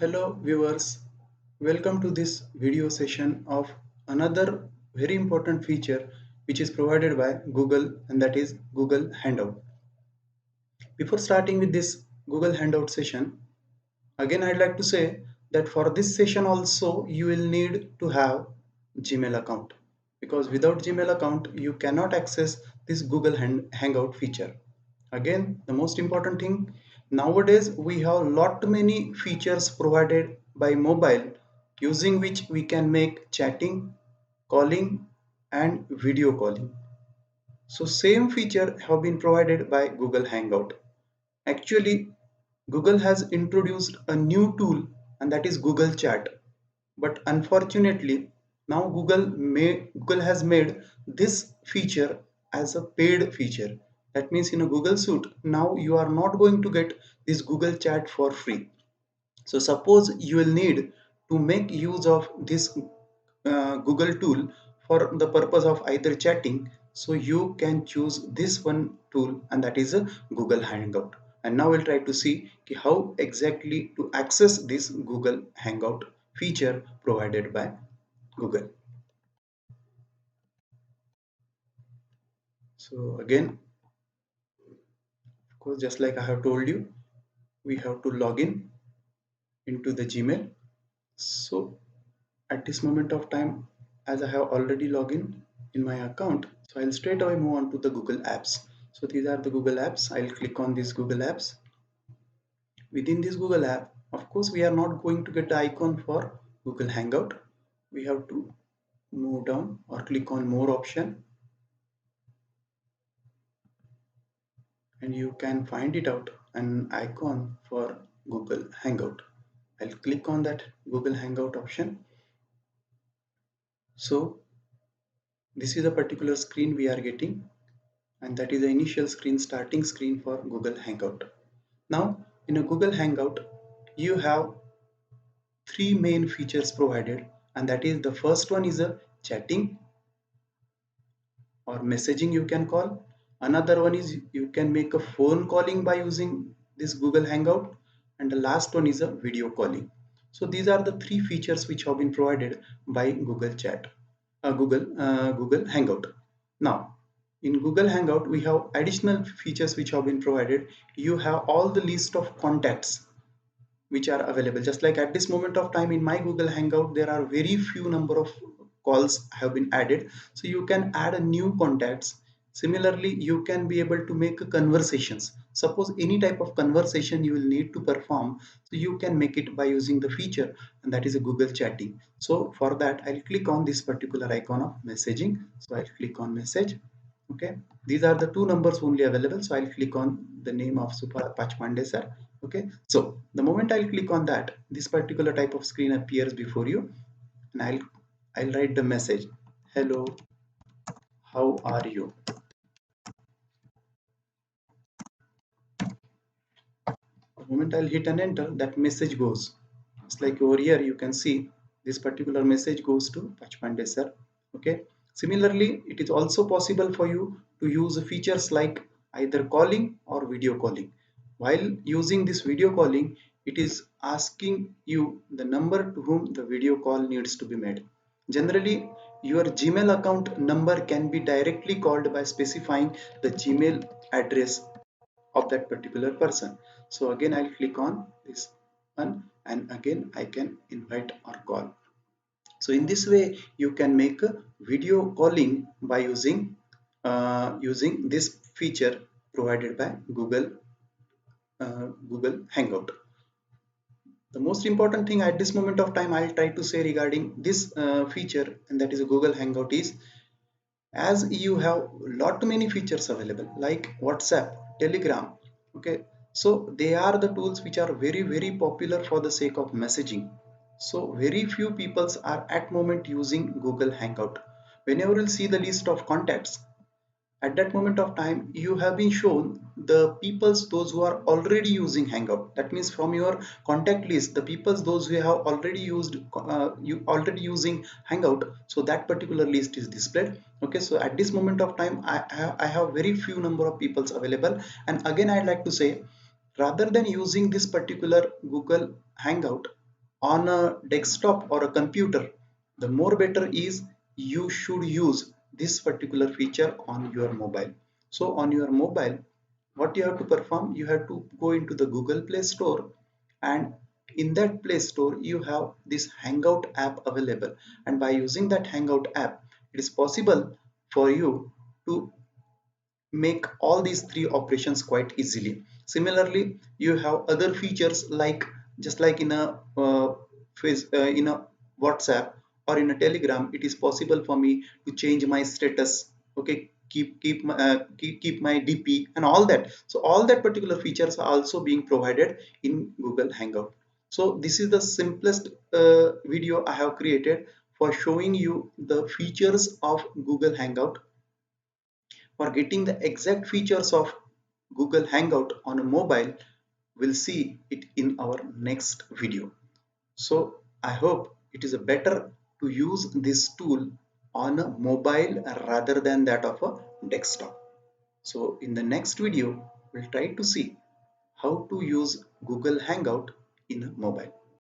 Hello viewers, welcome to this video session of another very important feature which is provided by Google, and that is Google Hangout. Before starting with this Google Hangout session, again I'd like to say that for this session also you will need to have Gmail account, because without Gmail account you cannot access this Google Hangout feature. Again, the most important thing, nowadays we have lot many features provided by mobile, using which we can make chatting, calling and video calling. So same feature have been provided by Google Hangout. Actually, Google has introduced a new tool, and that is Google Chat. But unfortunately, now Google has made this feature as a paid feature. That means in a Google Suite, now you are not going to get this Google Chat for free. So suppose you will need to make use of this Google tool for the purpose of either chatting, so you can choose this one tool, and that is a Google Hangout. And now we'll try to see how exactly to access this Google Hangout feature provided by Google. So again, of course, just like I have told you, we have to log in into the Gmail. So at this moment of time, as I have already logged in my account, so I'll straight away move on to the Google Apps. So these are the Google Apps. I'll click on this Google Apps. Within this Google app, of course, we are not going to get the icon for Google Hangout. We have to move down or click on more option, and you can find it out an icon for Google Hangout. I'll click on that Google Hangout option. So this is a particular screen we are getting, and that is the initial screen, starting screen for Google Hangout. Now in a Google Hangout you have three main features provided, and that is the first one is a chatting or messaging you can call. Another one is you can make a phone calling by using this Google Hangout, and the last one is a video calling. So these are the three features which have been provided by Google Hangout. Now in Google Hangout we have additional features which have been provided. You have all the list of contacts which are available. Just like at this moment of time in my Google Hangout, there are very few number of calls have been added. So you can add a new contacts. Similarly, you can be able to make conversations. Suppose any type of conversation you will need to perform, so you can make it by using the feature, and that is a Google Chatting. So for that, I'll click on this particular icon of messaging. So I'll click on message. Okay, these are the two numbers only available. So I'll click on the name of Super Pachpande sir. Okay, so the moment I'll click on that, this particular type of screen appears before you, and I'll write the message, hello, how are you? The moment I'll hit an enter, that message goes. It's like over here you can see this particular message goes to Pachpande sir. Okay, similarly it is also possible for you to use features like either calling or video calling. While using this video calling, it is asking you the number to whom the video call needs to be made. Generally, your Gmail account number can be directly called by specifying the Gmail address of that particular person. So again I'll click on this one, and again I can invite or call. So in this way you can make a video calling by using this feature provided by Google Hangout. The most important thing at this moment of time I'll try to say regarding this feature, and that is a Google Hangout, is as you have lot many features available like WhatsApp, Telegram. Okay, so they are the tools which are very popular for the sake of messaging. So very few peoples are at moment using Google Hangout. Whenever you'll see the list of contacts, at that moment of time you have been shown the peoples those who are already using Hangout. That means from your contact list, the peoples those who have already used you already using Hangout, so that particular list is displayed. Okay, so at this moment of time I have very few number of peoples available. And again I'd like to say, rather than using this particular Google Hangout, on a desktop or a computer, the more better is you should use this particular feature on your mobile. So on your mobile, what you have to perform, you have to go into the Google Play Store, and in that Play Store you have this Hangout app available, and by using that Hangout app it is possible for you to make all these three operations quite easily. Similarly, you have other features like, just like in a in a WhatsApp or in a Telegram, it is possible for me to change my status. Okay, keep my DP and all that. So all that particular features are also being provided in Google Hangout. So this is the simplest video I have created for showing you the features of Google Hangout. For getting the exact features of Google Hangout on a mobile, we'll see it in our next video. So I hope it is better to use this tool on a mobile rather than that of a desktop. So in the next video, we'll try to see how to use Google Hangout in a mobile.